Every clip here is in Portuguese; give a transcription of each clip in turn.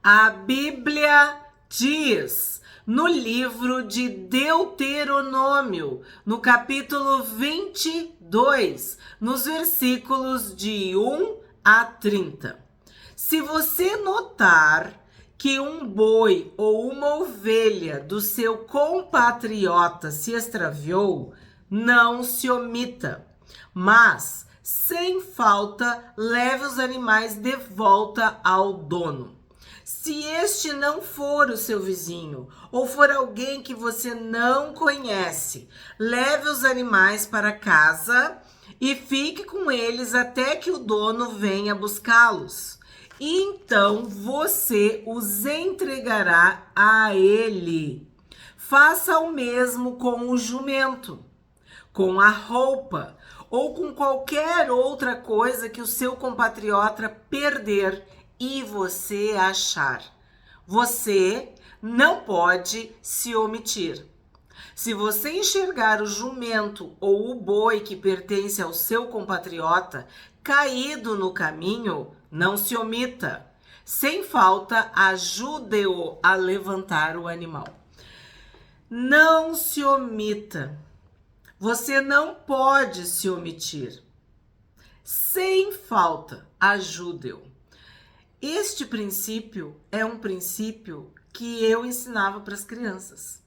A Bíblia diz no livro de Deuteronômio, no capítulo 22, nos versículos de 1 a 30. Se você notar que um boi ou uma ovelha do seu compatriota se extraviou, não se omita, mas, sem falta, leve os animais de volta ao dono. Se este não for o seu vizinho ou for alguém que você não conhece, leve os animais para casa e fique com eles até que o dono venha buscá-los. Então você os entregará a ele. Faça o mesmo com o jumento, com a roupa ou com qualquer outra coisa que o seu compatriota perder e você achar. Você não pode se omitir. Se você enxergar o jumento ou o boi que pertence ao seu compatriota caído no caminho, não se omita. Sem falta, ajude-o a levantar o animal. Não se omita. Você não pode se omitir. Sem falta, ajude-o. Este princípio é um princípio que eu ensinava para as crianças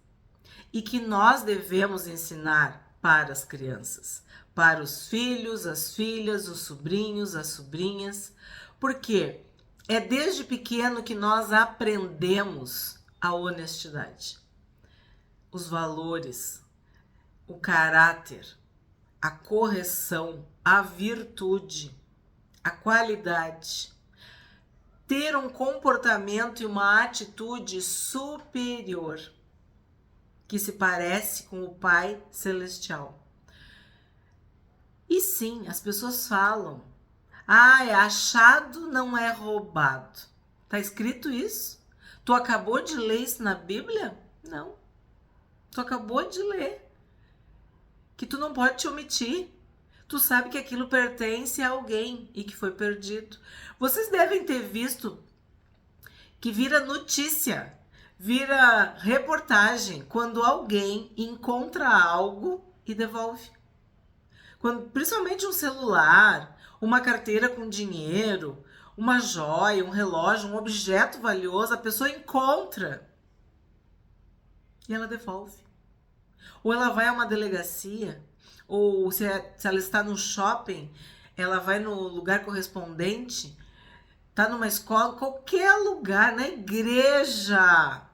e que nós devemos ensinar para as crianças, para os filhos, as filhas, os sobrinhos, as sobrinhas, porque é desde pequeno que nós aprendemos a honestidade, os valores, o caráter, a correção, a virtude, a qualidade. Ter um comportamento e uma atitude superior, que se parece com o Pai Celestial. E sim, as pessoas falam, é achado não é roubado. Tá escrito isso? Tu acabou de ler isso na Bíblia? Não. Tu acabou de ler que tu não pode te omitir. Tu sabe que aquilo pertence a alguém e que foi perdido. Vocês devem ter visto que vira notícia, vira reportagem quando alguém encontra algo e devolve. Principalmente um celular, uma carteira com dinheiro, uma joia, um relógio, um objeto valioso, a pessoa encontra e ela devolve. Ou ela vai a uma delegacia, ou se ela está no shopping, ela vai no lugar correspondente, tá numa escola, qualquer lugar, na igreja,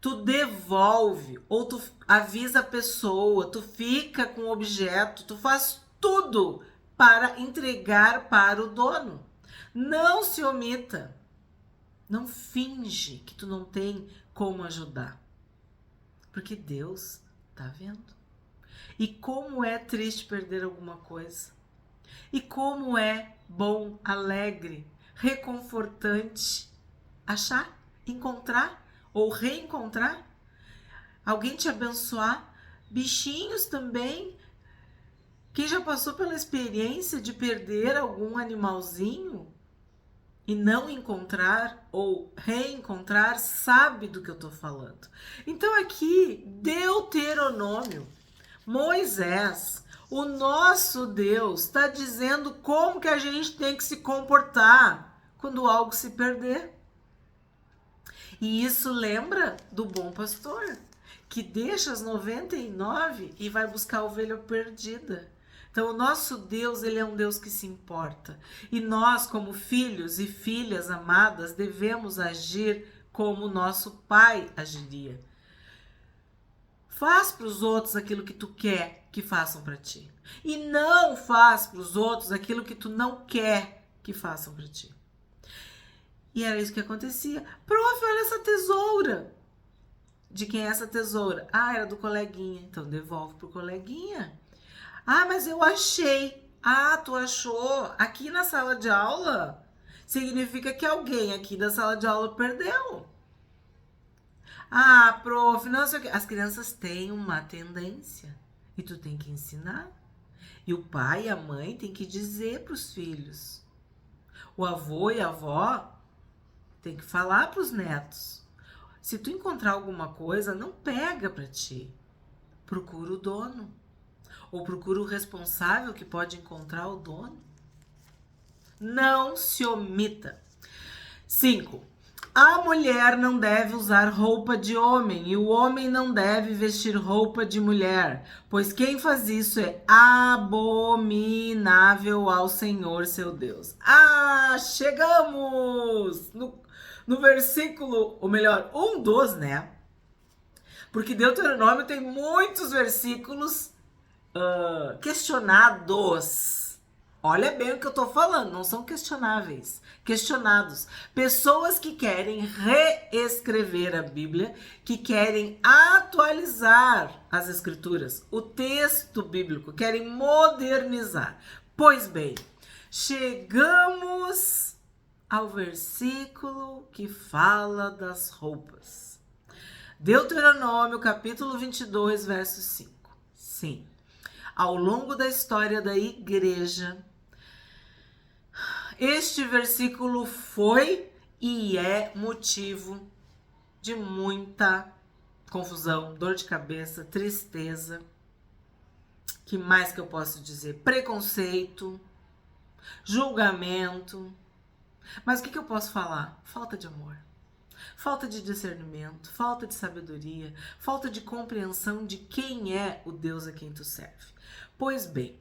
tu devolve, ou tu avisa a pessoa, tu fica com o objeto, tu faz tudo para entregar para o dono. Não se omita, não finge que tu não tem como ajudar, porque Deus tá vendo. E como é triste perder alguma coisa. E como é bom, alegre, reconfortante achar, encontrar ou reencontrar, alguém te abençoar, bichinhos também. Quem já passou pela experiência de perder algum animalzinho e não encontrar ou reencontrar, sabe do que eu tô falando. Então aqui, Deuteronômio, Moisés, o nosso Deus, está dizendo como que a gente tem que se comportar quando algo se perder. E isso lembra do bom pastor, que deixa as 99 e vai buscar a ovelha perdida. Então, o nosso Deus, ele é um Deus que se importa. E nós, como filhos e filhas amadas, devemos agir como o nosso Pai agiria. Faz para os outros aquilo que tu quer que façam para ti. E não faz para os outros aquilo que tu não quer que façam para ti. E era isso que acontecia. Prof, olha essa tesoura. De quem é essa tesoura? Era do coleguinha. Então devolve pro coleguinha. Mas eu achei. Tu achou aqui na sala de aula? Significa que alguém aqui da sala de aula perdeu. Prof, não sei o que. As crianças têm uma tendência e tu tem que ensinar. E o pai e a mãe tem que dizer para os filhos. O avô e a avó tem que falar para os netos. Se tu encontrar alguma coisa, não pega para ti. Procura o dono. Ou procura o responsável que pode encontrar o dono. Não se omita. 5. A mulher não deve usar roupa de homem e o homem não deve vestir roupa de mulher, pois quem faz isso é abominável ao Senhor seu Deus. Chegamos no versículo, ou melhor, um dos, né? Porque Deuteronômio tem muitos versículos questionados. Olha bem o que eu tô falando, não são questionáveis, questionados. Pessoas que querem reescrever a Bíblia, que querem atualizar as escrituras, o texto bíblico, querem modernizar. Pois bem, chegamos ao versículo que fala das roupas. Deuteronômio, capítulo 22, verso 5. Sim, ao longo da história da igreja, este versículo foi e é motivo de muita confusão, dor de cabeça, tristeza. Que mais que eu posso dizer? Preconceito, julgamento. Mas o que eu posso falar? Falta de amor. Falta de discernimento, falta de sabedoria, falta de compreensão de quem é o Deus a quem tu serve. Pois bem,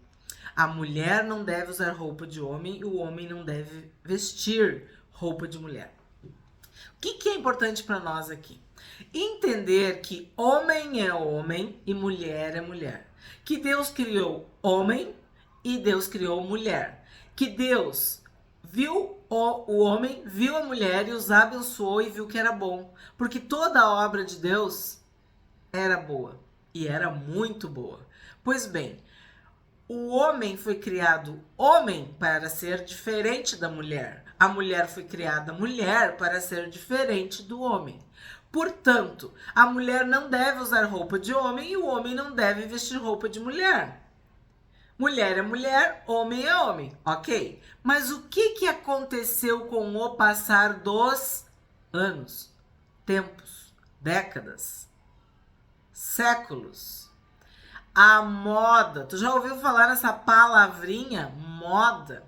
a mulher não deve usar roupa de homem e o homem não deve vestir roupa de mulher. O que é importante para nós aqui? Entender que homem é homem e mulher é mulher. Que Deus criou homem e Deus criou mulher. Que Deus viu o homem, viu a mulher e os abençoou e viu que era bom. Porque toda a obra de Deus era boa e era muito boa. Pois bem, o homem foi criado homem para ser diferente da mulher. A mulher foi criada mulher para ser diferente do homem. Portanto, a mulher não deve usar roupa de homem e o homem não deve vestir roupa de mulher. Mulher é mulher, homem é homem, ok? Mas o que aconteceu com o passar dos anos, tempos, décadas, séculos? A moda, tu já ouviu falar nessa palavrinha, moda?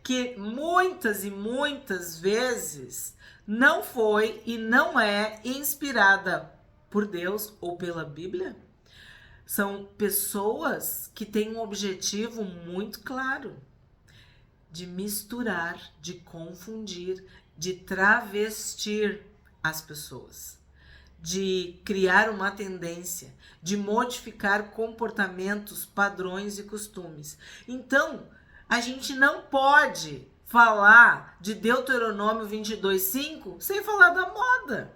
Que muitas e muitas vezes não foi e não é inspirada por Deus ou pela Bíblia? São pessoas que têm um objetivo muito claro de misturar, de confundir, de travestir as pessoas, de criar uma tendência, de modificar comportamentos, padrões e costumes. Então, a gente não pode falar de Deuteronômio 22:5 sem falar da moda.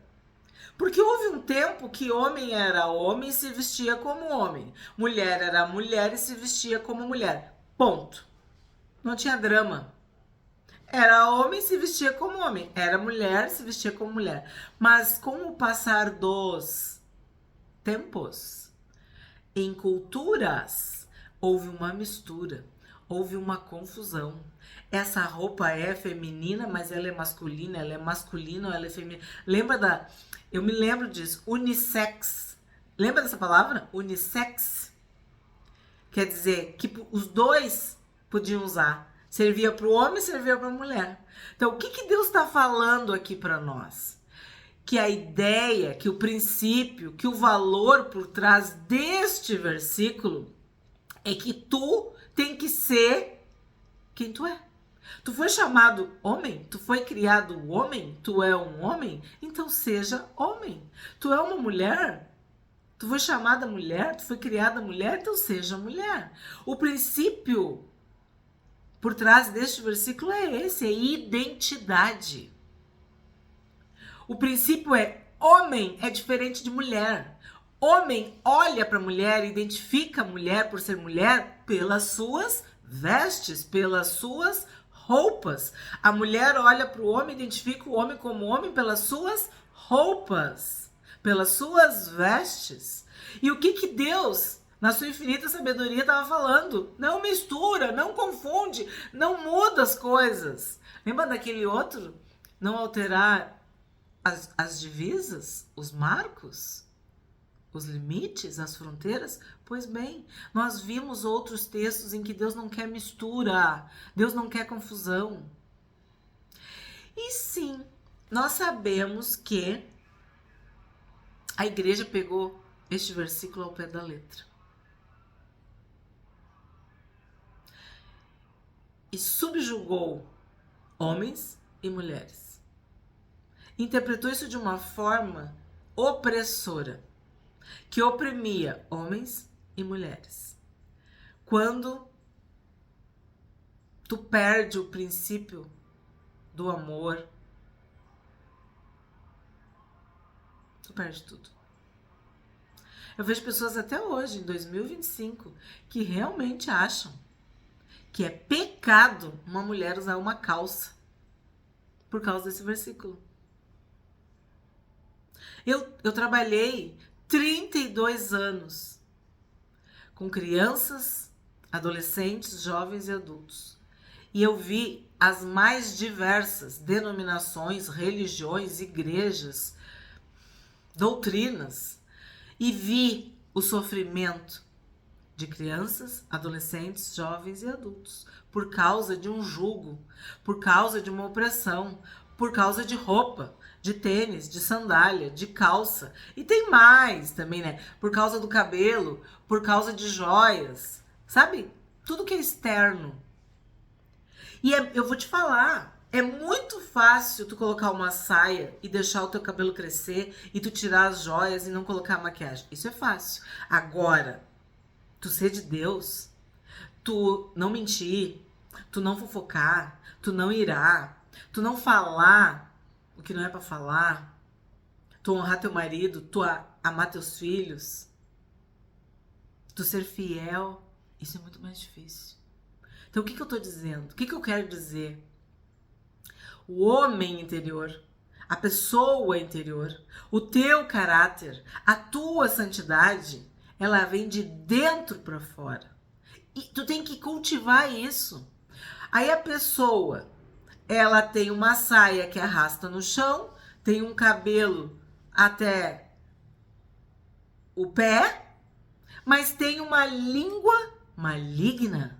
Porque houve um tempo que homem era homem e se vestia como homem. Mulher era mulher e se vestia como mulher. Ponto. Não tinha drama. Era homem e se vestia como homem. Era mulher e se vestia como mulher. Mas com o passar dos tempos, em culturas, houve uma mistura. Houve uma confusão. Essa roupa é feminina, mas ela é masculina. Ela é masculina ou ela é feminina. Eu me lembro disso, unissex. Lembra dessa palavra? Unissex. Quer dizer que os dois podiam usar. Servia para o homem e servia para a mulher. Então, o que Deus está falando aqui para nós? Que a ideia, que o princípio, que o valor por trás deste versículo é que tu tem que ser quem tu é. Tu foi chamado homem? Tu foi criado homem? Tu é um homem? Então seja homem. Tu é uma mulher? Tu foi chamada mulher? Tu foi criada mulher? Então seja mulher. O princípio por trás deste versículo é esse, é identidade. O princípio é homem é diferente de mulher. Homem olha para a mulher, identifica a mulher por ser mulher pelas suas vestes, pelas suas roupas. A mulher olha para o homem, identifica o homem como homem pelas suas roupas, pelas suas vestes. E o que Deus, na sua infinita sabedoria, estava falando? Não mistura, não confunde, não muda as coisas. Lembra daquele outro Não alterar as divisas, os marcos, os limites, as fronteiras? Pois bem, nós vimos outros textos em que Deus não quer mistura, Deus não quer confusão. E sim, nós sabemos que a igreja pegou este versículo ao pé da letra e subjugou homens e mulheres. Interpretou isso de uma forma opressora, que oprimia homens e mulheres. Quando tu perde o princípio do amor, tu perde tudo. Eu vejo pessoas até hoje, em 2025, que realmente acham que é pecado uma mulher usar uma calça por causa desse versículo. Eu trabalhei 32 anos com crianças, adolescentes, jovens e adultos. E eu vi as mais diversas denominações, religiões, igrejas, doutrinas. E vi o sofrimento de crianças, adolescentes, jovens e adultos por causa de um jugo, por causa de uma opressão, por causa de roupa, de tênis, de sandália, de calça. E tem mais também, né? Por causa do cabelo, por causa de joias, sabe? Tudo que é externo. E eu vou te falar, é muito fácil tu colocar uma saia e deixar o teu cabelo crescer e tu tirar as joias e não colocar a maquiagem. Isso é fácil. Agora, tu ser de Deus, tu não mentir, tu não fofocar, tu não irar, tu não falar o que não é pra falar, tu honrar teu marido, tu amar teus filhos, tu ser fiel, isso é muito mais difícil. Então, o que eu tô dizendo? O que eu quero dizer? O homem interior, a pessoa interior, o teu caráter, a tua santidade, ela vem de dentro para fora. E tu tem que cultivar isso. Aí a pessoa, ela tem uma saia que arrasta no chão, tem um cabelo até o pé, mas tem uma língua maligna.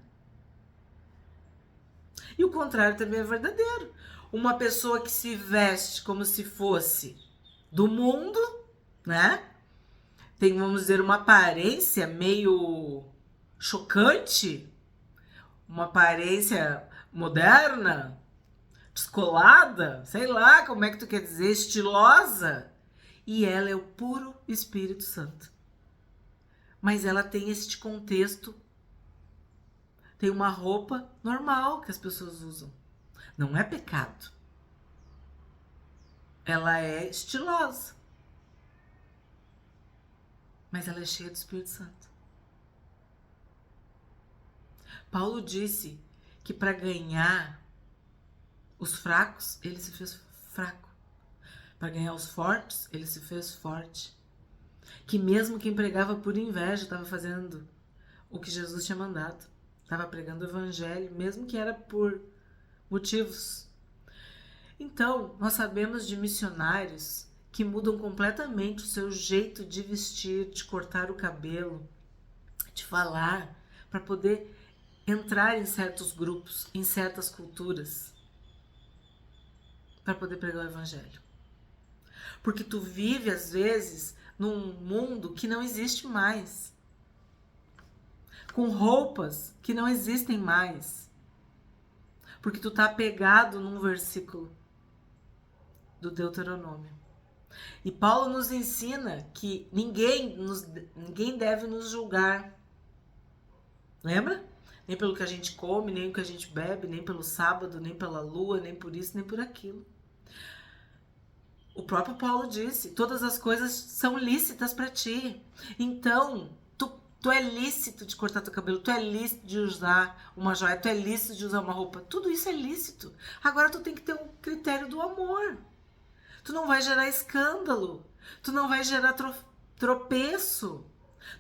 E o contrário também é verdadeiro. Uma pessoa que se veste como se fosse do mundo, né? Tem, vamos dizer, uma aparência meio chocante, uma aparência moderna, descolada, sei lá como é que tu quer dizer, estilosa. E ela é o puro Espírito Santo. Mas ela tem este contexto, tem uma roupa normal que as pessoas usam. Não é pecado. Ela é estilosa. Mas ela é cheia do Espírito Santo. Paulo disse que para ganhar os fracos, ele se fez fraco. Para ganhar os fortes, ele se fez forte. Que mesmo quem pregava por inveja estava fazendo o que Jesus tinha mandado. Estava pregando o evangelho, mesmo que era por motivos. Então, nós sabemos de missionários que mudam completamente o seu jeito de vestir, de cortar o cabelo, de falar, para poder entrar em certos grupos, em certas culturas, para poder pregar o evangelho. Porque tu vive, às vezes, num mundo que não existe mais, com roupas que não existem mais, porque tu tá apegado num versículo do Deuteronômio. E Paulo nos ensina que ninguém deve nos julgar. Lembra? Nem pelo que a gente come, nem pelo que a gente bebe, nem pelo sábado, nem pela lua, nem por isso, nem por aquilo. O próprio Paulo disse, todas as coisas são lícitas para ti. Então, tu é lícito de cortar teu cabelo, tu é lícito de usar uma joia, tu é lícito de usar uma roupa. Tudo isso é lícito. Agora tu tem que ter um critério do amor. Tu não vai gerar escândalo. Tu não vai gerar tropeço.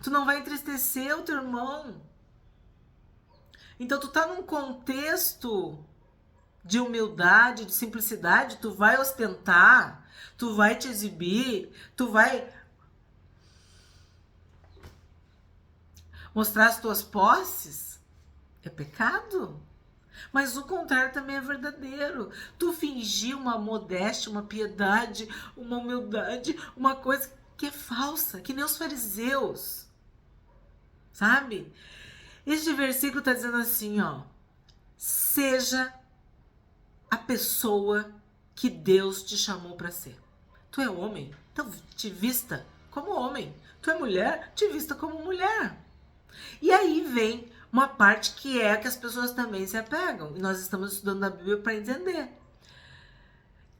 Tu não vai entristecer o teu irmão. Então tu tá num contexto de humildade, de simplicidade, tu vai ostentar, tu vai te exibir, tu vai mostrar as tuas posses? É pecado? Mas o contrário também é verdadeiro. Tu fingir uma modéstia, uma piedade, uma humildade, uma coisa que é falsa, que nem os fariseus, sabe? Este versículo está dizendo assim, ó: seja a pessoa que Deus te chamou para ser. Tu é homem, então te vista como homem. Tu é mulher, te vista como mulher. E aí vem uma parte que é que as pessoas também se apegam. E nós estamos estudando a Bíblia para entender.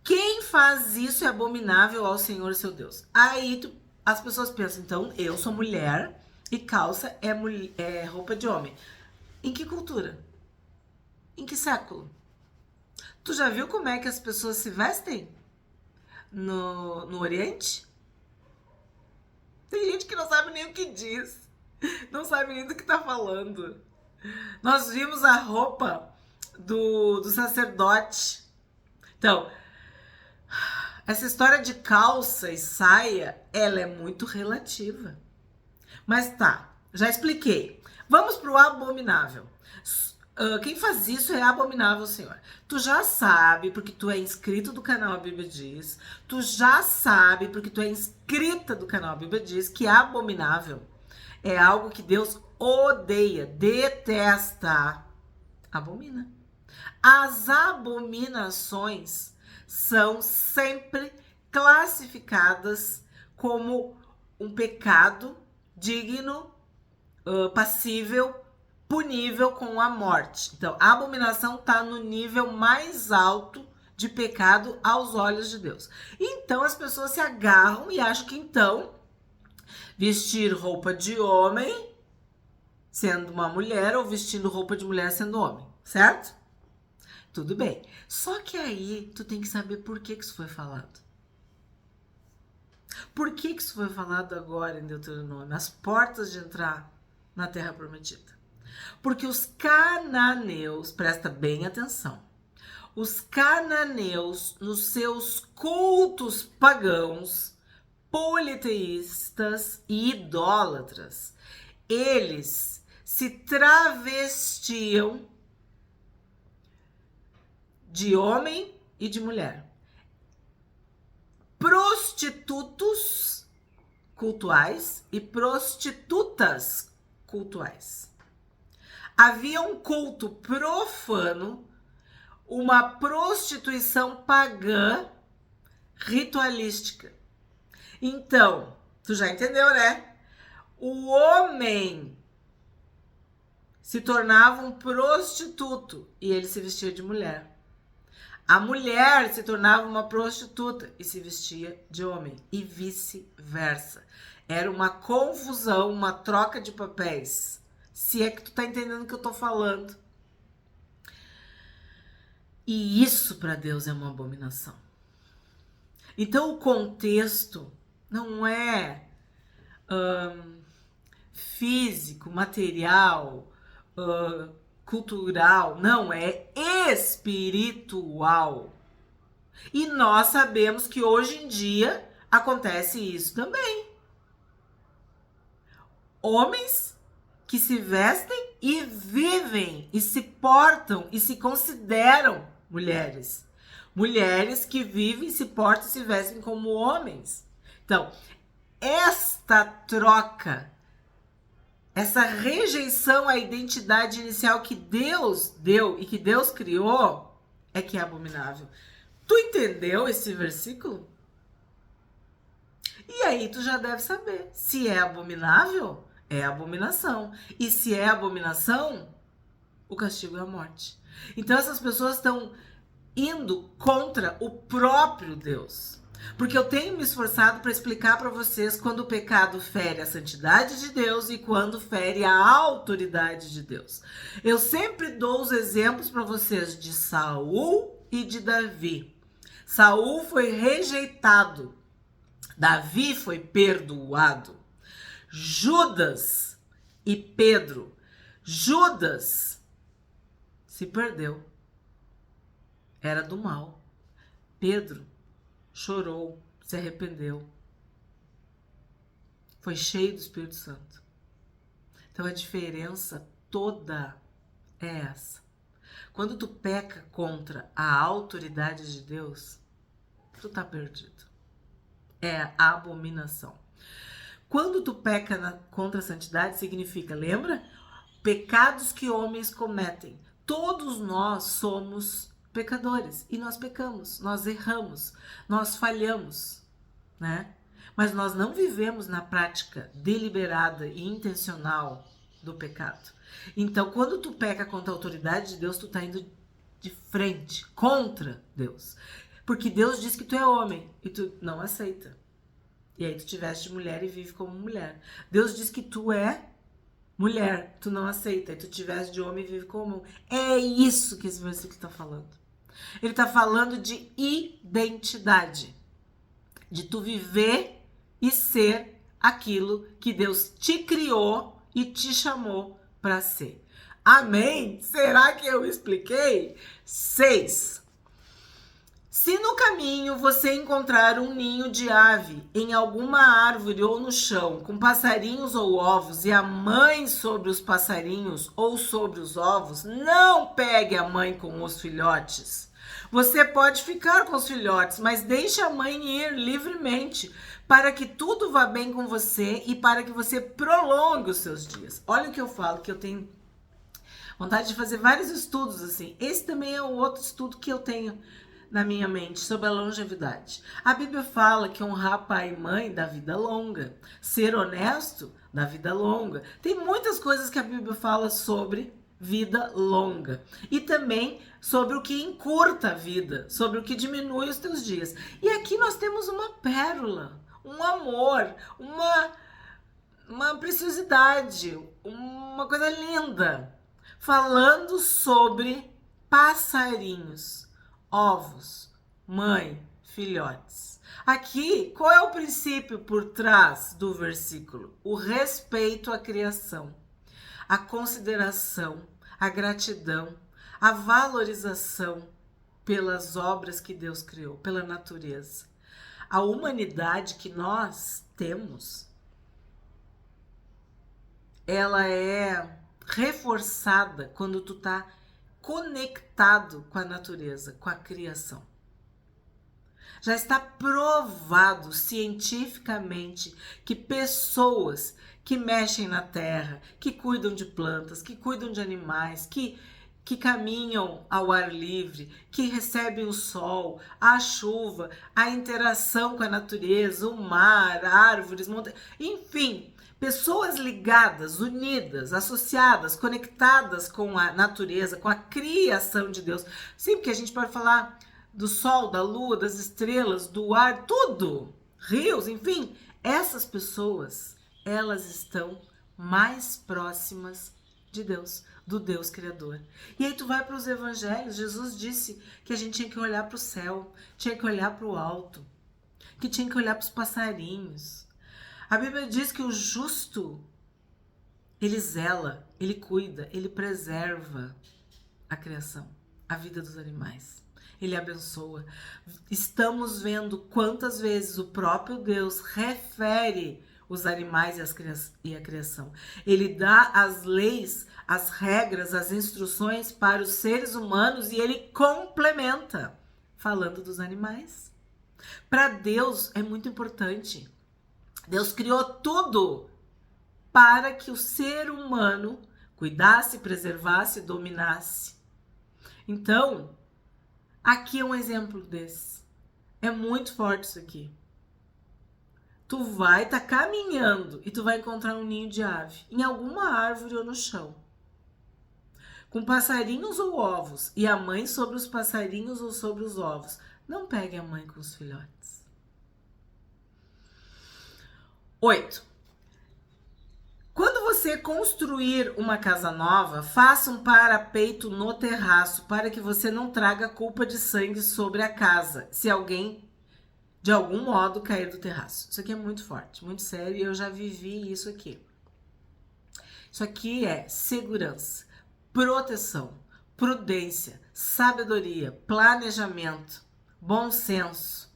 Quem faz isso é abominável ao Senhor seu Deus. Aí as pessoas pensam, então eu sou mulher e calça é roupa de homem. Em que cultura? Em que século? Tu já viu como é que as pessoas se vestem no Oriente? Tem gente que não sabe nem o que diz. Não sabe nem do que tá falando. Nós vimos a roupa do sacerdote. Então, essa história de calça e saia, ela é muito relativa. Mas tá, já expliquei. Vamos pro abominável. Quem faz isso é abominável, Senhor. Tu já sabe, porque tu é inscrito do canal A Bíblia Diz. Tu já sabe, porque tu é inscrita do canal A Bíblia Diz, que abominável é algo que Deus odeia, detesta, abomina. As abominações são sempre classificadas como um pecado digno, passível, punível com a morte. Então, a abominação está no nível mais alto de pecado aos olhos de Deus. Então, as pessoas se agarram e acham que então vestir roupa de homem sendo uma mulher ou vestindo roupa de mulher sendo homem, certo? Tudo bem. Só que aí tu tem que saber por que isso foi falado. Por que isso foi falado agora em Deuteronômio? As portas de entrar na Terra Prometida. Porque os cananeus, presta bem atenção, os cananeus nos seus cultos pagãos, politeístas e idólatras, eles se travestiam de homem e de mulher. Prostitutos cultuais e prostitutas cultuais. Havia um culto profano, uma prostituição pagã ritualística. Então, tu já entendeu, né? O homem se tornava um prostituto e ele se vestia de mulher. A mulher se tornava uma prostituta e se vestia de homem, e vice-versa. Era uma confusão, uma troca de papéis. Se é que tu tá entendendo o que eu tô falando. E isso para Deus é uma abominação. Então o contexto não é físico, material, cultural, não, é espiritual. E nós sabemos que hoje em dia acontece isso também. Homens que se vestem e vivem e se portam e se consideram mulheres. Mulheres que vivem, se portam e se vestem como homens. Então, esta troca, essa rejeição à identidade inicial que Deus deu e que Deus criou, é que é abominável. Tu entendeu esse versículo? E aí tu já deve saber. Se é abominável, é abominação. E se é abominação, o castigo é a morte. Então essas pessoas estão indo contra o próprio Deus. Porque eu tenho me esforçado para explicar para vocês quando o pecado fere a santidade de Deus e quando fere a autoridade de Deus. Eu sempre dou os exemplos para vocês de Saul e de Davi. Saul foi rejeitado. Davi foi perdoado. Judas e Pedro. Judas se perdeu. era do mal. Pedro chorou, se arrependeu, foi cheio do Espírito Santo. Então a diferença toda é essa. Quando tu peca contra a autoridade de Deus, tu tá perdido. É a abominação. Quando tu peca contra a santidade, significa, lembra? Pecados que homens cometem. Todos nós somos pecadores e nós pecamos, nós erramos, nós falhamos, né? Mas nós não vivemos na prática deliberada e intencional do pecado. Então, quando tu peca contra a autoridade de Deus, tu tá indo de frente, contra Deus. Porque Deus diz que tu é homem e tu não aceita. E aí tu te veste mulher e vive como mulher. Deus diz que tu é mulher, tu não aceita. E tu te veste de homem e vive como homem. É isso que esse versículo está falando. Ele está falando de identidade. De tu viver e ser aquilo que Deus te criou e te chamou para ser. Amém? Será que eu expliquei? 6. Se no caminho você encontrar um ninho de ave em alguma árvore ou no chão, com passarinhos ou ovos, e a mãe sobre os passarinhos ou sobre os ovos, não pegue a mãe com os filhotes. Você pode ficar com os filhotes, mas deixe a mãe ir livremente, para que tudo vá bem com você e para que você prolongue os seus dias. Olha o que eu falo, que eu tenho vontade de fazer vários estudos assim. Esse também é o outro estudo que eu tenho na minha mente sobre a longevidade. A Bíblia fala que honrar pai e mãe dá vida longa. Ser honesto dá vida longa. Tem muitas coisas que a Bíblia fala sobre vida longa. E também sobre o que encurta a vida, sobre o que diminui os teus dias. E aqui nós temos uma pérola, um amor, uma preciosidade, uma coisa linda, falando sobre passarinhos, ovos, mãe, filhotes. Aqui, qual é o princípio por trás do versículo? O respeito à criação, a consideração, a gratidão, a valorização pelas obras que Deus criou, pela natureza. A humanidade que nós temos, ela é reforçada quando tu tá conectado com a natureza, com a criação. Já está provado cientificamente que pessoas que mexem na terra, que cuidam de plantas, que cuidam de animais, que caminham ao ar livre, que recebem o sol, a chuva, a interação com a natureza, o mar, árvores, montanhas, enfim, pessoas ligadas, unidas, associadas, conectadas com a natureza, com a criação de Deus. Sim, porque a gente pode falar do sol, da lua, das estrelas, do ar, tudo, rios, enfim. Essas pessoas, elas estão mais próximas de Deus, do Deus Criador. E aí tu vai para os evangelhos, Jesus disse que a gente tinha que olhar para o céu, tinha que olhar para o alto, que tinha que olhar para os passarinhos. A Bíblia diz que o justo, ele zela, ele cuida, ele preserva a criação, a vida dos animais. Ele abençoa. Estamos vendo quantas vezes o próprio Deus refere os animais e a criação. Ele dá as leis, as regras, as instruções para os seres humanos e ele complementa, falando dos animais. Para Deus é muito importante. Deus criou tudo para que o ser humano cuidasse, preservasse, dominasse. Então, aqui é um exemplo desse. É muito forte isso aqui. Tu vai estar caminhando e tu vai encontrar um ninho de ave em alguma árvore ou no chão, com passarinhos ou ovos, e a mãe sobre os passarinhos ou sobre os ovos. Não pegue a mãe com os filhotes. 8. Quando você construir uma casa nova, faça um parapeito no terraço para que você não traga culpa de sangue sobre a casa, se alguém de algum modo cair do terraço. Isso aqui é muito forte, muito sério, e eu já vivi isso aqui. Isso aqui é segurança, proteção, prudência, sabedoria, planejamento, bom senso.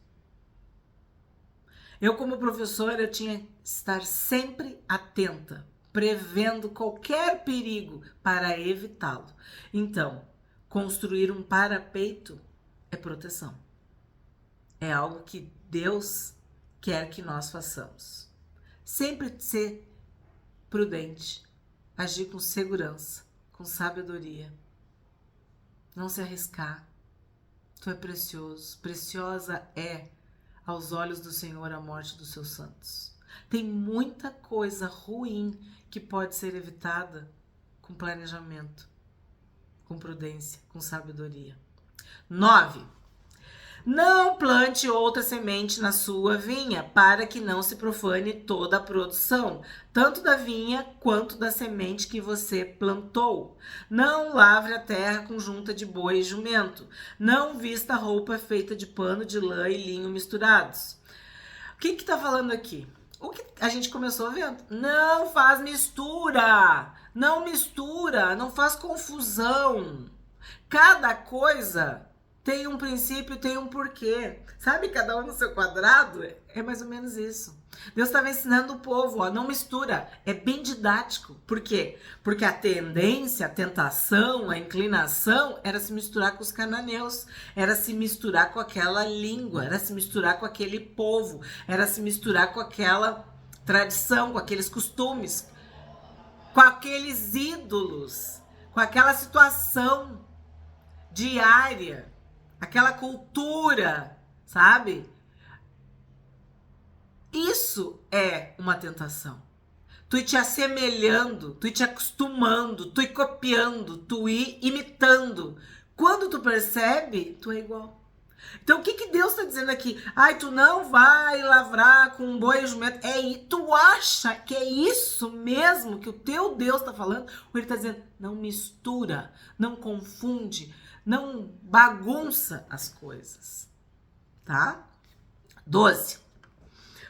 Eu, como professora, eu tinha que estar sempre atenta, prevendo qualquer perigo para evitá-lo. Então, construir um parapeito é proteção. É algo que Deus quer que nós façamos. Sempre ser prudente, agir com segurança, com sabedoria. Não se arriscar. Tu é precioso. Preciosa é, aos olhos do Senhor, a morte dos seus santos. Tem muita coisa ruim que pode ser evitada com planejamento, com prudência, com sabedoria. 9. Não plante outra semente na sua vinha, para que não se profane toda a produção, tanto da vinha quanto da semente que você plantou. Não lavre a terra com junta de boi e jumento. Não vista roupa feita de pano de lã e linho misturados. O que está falando aqui? O que a gente começou vendo? Não faz mistura, não faz confusão. Cada coisa tem um princípio, tem um porquê. Sabe, cada um no seu quadrado? É mais ou menos isso. Deus estava ensinando o povo, ó, não mistura. É bem didático. Por quê? Porque a tendência, a tentação, a inclinação era se misturar com os cananeus, era se misturar com aquela língua, era se misturar com aquele povo, era se misturar com aquela tradição, com aqueles costumes, com aqueles ídolos, com aquela situação diária, aquela cultura, sabe? Isso é uma tentação. Tu ir te assemelhando, tu ir te acostumando, tu ir copiando, tu ir imitando. Quando tu percebe, tu é igual. Então, o que Deus está dizendo aqui? Ai, tu não vai lavrar com um boi e jumento. Tu acha que é isso mesmo que o teu Deus está falando? Ou ele está dizendo, não mistura, não confunde, não bagunça as coisas, tá? 12.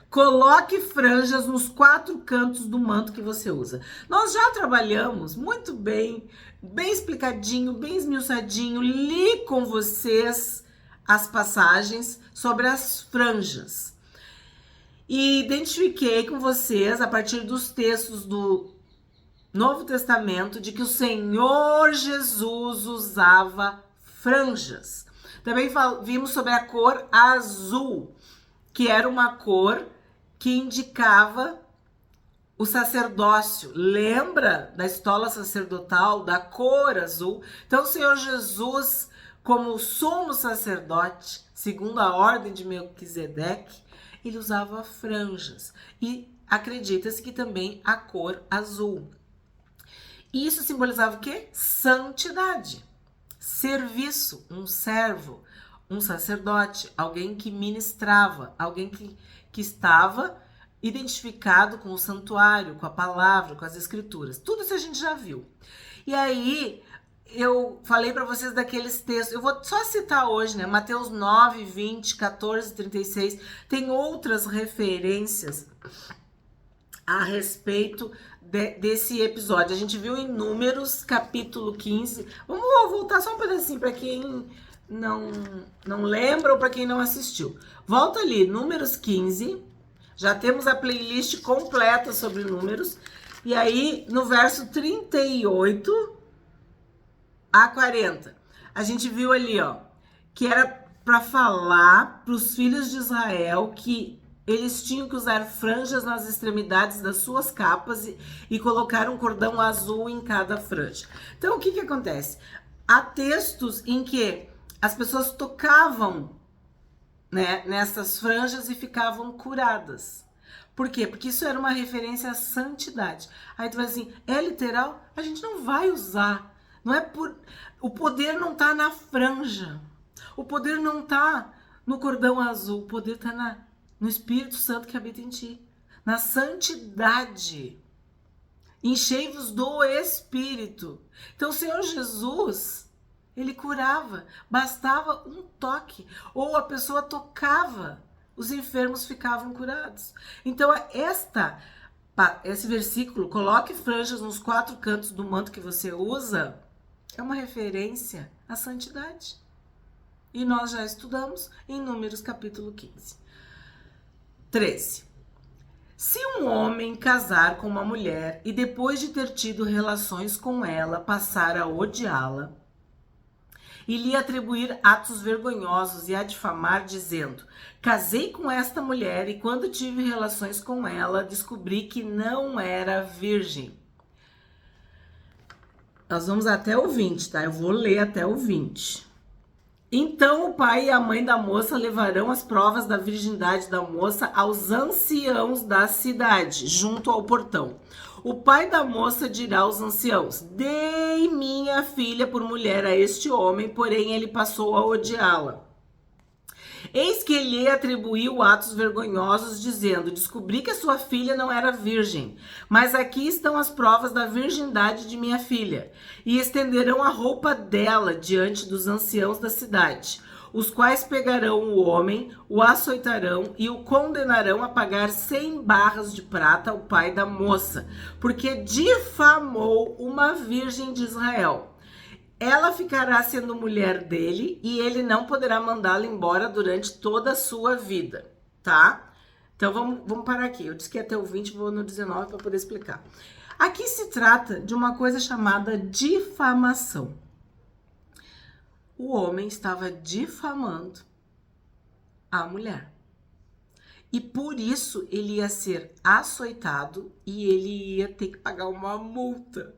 Coloque franjas nos 4 cantos do manto que você usa. Nós já trabalhamos muito bem, bem explicadinho, bem esmiuçadinho. Li com vocês as passagens sobre as franjas. E identifiquei com vocês, a partir dos textos do Novo Testamento, de que o Senhor Jesus usava franjas. Também vimos sobre a cor azul, que era uma cor que indicava o sacerdócio. Lembra da estola sacerdotal, da cor azul? Então, o Senhor Jesus, como sumo sacerdote, segundo a ordem de Melquisedeque, ele usava franjas. E acredita-se que também a cor azul. Isso simbolizava o quê? Santidade, serviço, um servo, um sacerdote, alguém que ministrava, alguém que estava identificado com o santuário, com a palavra, com as escrituras. Tudo isso a gente já viu. E aí, eu falei para vocês daqueles textos, eu vou só citar hoje, né? Mateus 9, 20, 14, 36. Tem outras referências a respeito desse episódio. A gente viu em Números, capítulo 15. Vamos voltar só um pedacinho para quem não lembra ou para quem não assistiu. Volta ali, Números 15. Já temos a playlist completa sobre números. E aí, no verso 38 a 40, a gente viu ali, ó, que era para falar para os filhos de Israel que eles tinham que usar franjas nas extremidades das suas capas e colocar um cordão azul em cada franja. Então, o que acontece? Há textos em que as pessoas tocavam, né, nessas franjas e ficavam curadas. Por quê? Porque isso era uma referência à santidade. Aí tu vai assim, é literal? A gente não vai usar. Não é por... O poder não está na franja. O poder não está no cordão azul. O poder está no Espírito Santo que habita em ti. Na santidade. Enchei-vos do Espírito. Então o Senhor Jesus, ele curava. Bastava um toque. Ou a pessoa tocava. Os enfermos ficavam curados. Então esse versículo, coloque franjas nos 4 cantos do manto que você usa, É uma referência à santidade. E nós já estudamos em Números capítulo 15. 13. Se um homem casar com uma mulher e depois de ter tido relações com ela passar a odiá-la e lhe atribuir atos vergonhosos e a difamar dizendo: casei com esta mulher e quando tive relações com ela descobri que não era virgem. Nós vamos até o 20, tá? Eu vou ler até o 20. Então o pai e a mãe da moça levarão as provas da virgindade da moça aos anciãos da cidade, junto ao portão. O pai da moça dirá aos anciãos: dei minha filha por mulher a este homem, porém ele passou a odiá-la. Eis que ele atribuiu atos vergonhosos, dizendo: descobri que a sua filha não era virgem, mas aqui estão as provas da virgindade de minha filha. E estenderão a roupa dela diante dos anciãos da cidade, os quais pegarão o homem, o açoitarão e o condenarão a pagar 100 barras de prata ao pai da moça, porque difamou uma virgem de Israel. Ela ficará sendo mulher dele e ele não poderá mandá-la embora durante toda a sua vida, tá? Então vamos parar aqui. Eu disse que ia até o 20, vou no 19 para poder explicar. Aqui se trata de uma coisa chamada difamação. O homem estava difamando a mulher. E por isso ele ia ser açoitado e ele ia ter que pagar uma multa.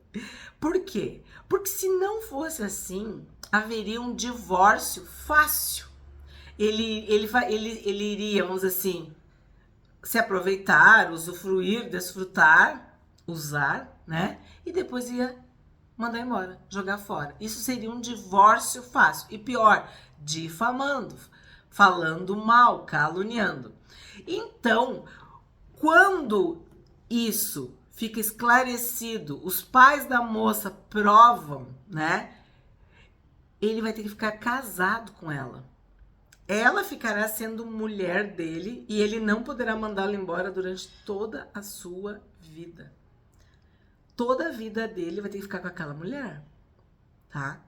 Por quê? Porque se não fosse assim, haveria um divórcio fácil. Ele iria, vamos dizer assim, se aproveitar, usufruir, desfrutar, usar, né? E depois ia mandar embora, jogar fora. Isso seria um divórcio fácil. E pior, difamando, falando mal, caluniando. Então, quando isso fica esclarecido, os pais da moça provam, né? Ele vai ter que ficar casado com ela. Ela ficará sendo mulher dele e ele não poderá mandá-la embora durante toda a sua vida. Toda a vida dele vai ter que ficar com aquela mulher, tá?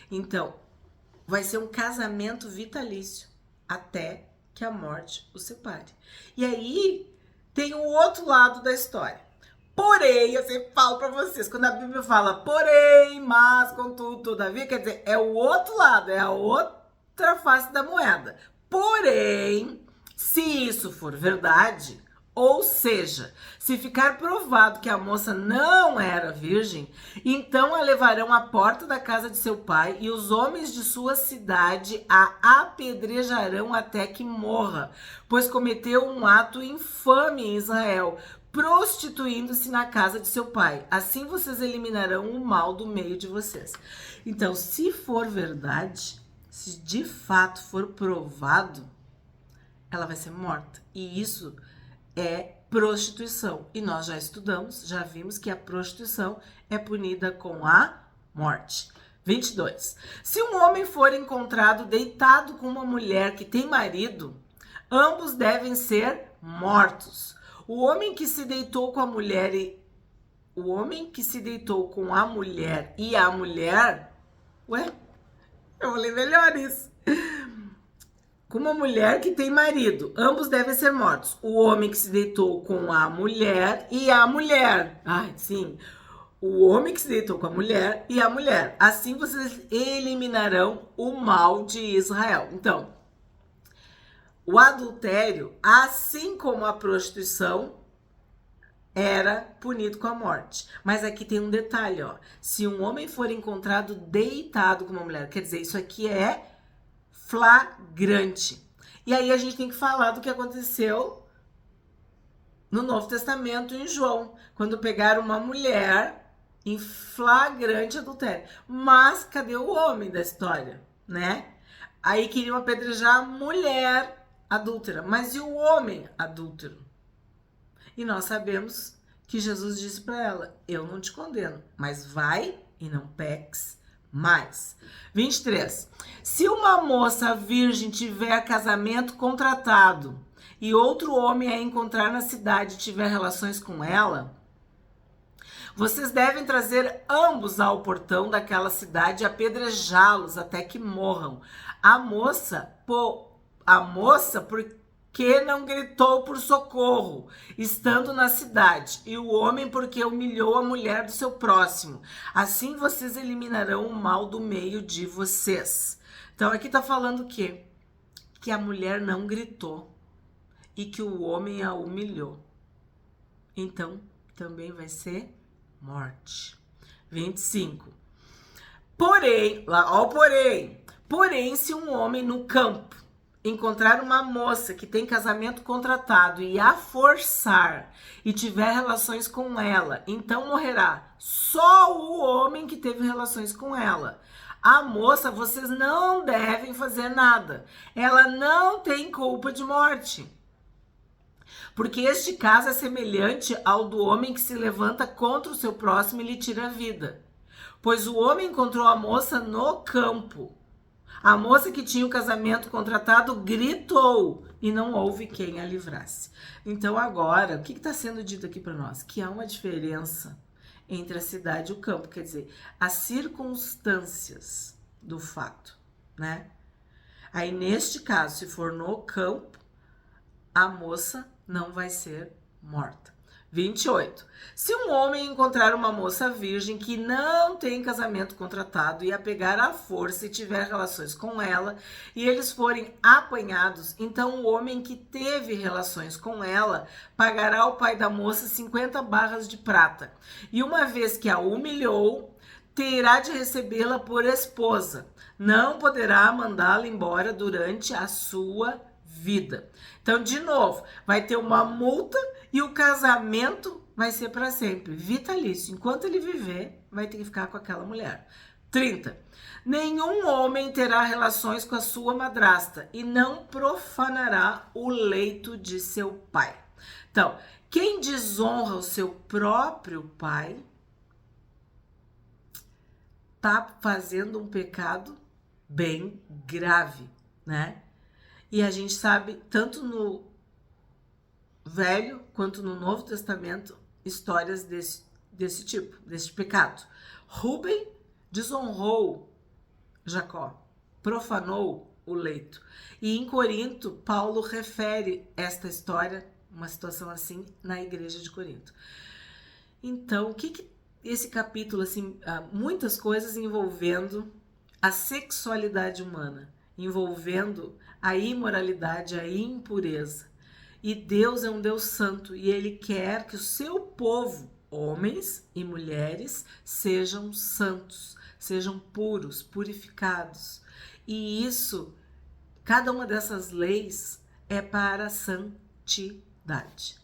Então, vai ser um casamento vitalício até que a morte o separe. E aí tem o outro lado da história. Porém, eu sempre falo para vocês, quando a Bíblia fala porém, mas, contudo, todavia, quer dizer, é o outro lado, é a outra face da moeda. Porém, se isso for verdade, ou seja, se ficar provado que a moça não era virgem, então a levarão à porta da casa de seu pai e os homens de sua cidade a apedrejarão até que morra, pois cometeu um ato infame em Israel, prostituindo-se na casa de seu pai. Assim vocês eliminarão o mal do meio de vocês. Então, se for verdade, se de fato for provado, ela vai ser morta. E isso é prostituição. E nós já estudamos, já vimos que a prostituição é punida com a morte. 22. Se um homem for encontrado deitado com uma mulher que tem marido, ambos devem ser mortos. O homem que se deitou com a mulher e a mulher, eu vou ler melhor isso. Com uma mulher que tem marido, ambos devem ser mortos. O homem que se deitou com a mulher e a mulher. O homem que se deitou com a mulher e a mulher. Assim vocês eliminarão o mal de Israel. Então, o adultério, assim como a prostituição, era punido com a morte. Mas aqui tem um detalhe, ó. Se um homem for encontrado deitado com uma mulher, quer dizer, isso aqui é flagrante. E aí a gente tem que falar do que aconteceu no Novo Testamento em João, quando pegaram uma mulher em flagrante adultério. Mas cadê o homem da história, né? Aí queriam apedrejar a mulher adúltera, mas e o homem adúltero? E nós sabemos que Jesus disse para ela: eu não te condeno, mas vai e não peques mais. 23. Se uma moça virgem tiver casamento contratado e outro homem a encontrar na cidade e tiver relações com ela, Vocês devem trazer ambos ao portão daquela cidade e apedrejá-los até que morram. A moça, porque não gritou por socorro, estando na cidade, e o homem porque humilhou a mulher do seu próximo. Assim vocês eliminarão o mal do meio de vocês. Então aqui tá falando o quê? Que a mulher não gritou e que o homem a humilhou. Então também vai ser morte. 25. Porém, porém, se um homem no campo encontrar uma moça que tem casamento contratado e a forçar e tiver relações com ela, então morrerá só o homem que teve relações com ela. A moça, vocês não devem fazer nada. Ela não tem culpa de morte. Porque este caso é semelhante ao do homem que se levanta contra o seu próximo e lhe tira a vida. Pois o homem encontrou a moça no campo. A moça que tinha o casamento contratado gritou e não houve quem a livrasse. Então agora, o que está sendo dito aqui para nós? Que há uma diferença entre a cidade e o campo. Quer dizer, as circunstâncias do fato, né? Aí neste caso, se for no campo, a moça não vai ser morta. 28. Se um homem encontrar uma moça virgem que não tem casamento contratado e a pegar à força e tiver relações com ela, e eles forem apanhados, então o homem que teve relações com ela pagará ao pai da moça 50 barras de prata. E uma vez que a humilhou, terá de recebê-la por esposa. Não poderá mandá-la embora durante a sua vida. Então, de novo, vai ter uma multa e o casamento vai ser para sempre, vitalício. Enquanto ele viver, vai ter que ficar com aquela mulher. 30. Nenhum homem terá relações com a sua madrasta e não profanará o leito de seu pai. Então, quem desonra o seu próprio pai tá fazendo um pecado bem grave, né? E a gente sabe, tanto no Velho quanto no Novo Testamento, histórias desse tipo, desse pecado. Rúben desonrou Jacó, profanou o leito. E em Corinto, Paulo refere esta história, uma situação assim, na igreja de Corinto. Então, o que esse capítulo, assim, muitas coisas envolvendo a sexualidade humana, envolvendo a imoralidade, a impureza. E Deus é um Deus santo e Ele quer que o seu povo, homens e mulheres, sejam santos, sejam puros, purificados. E isso, cada uma dessas leis é para a santidade.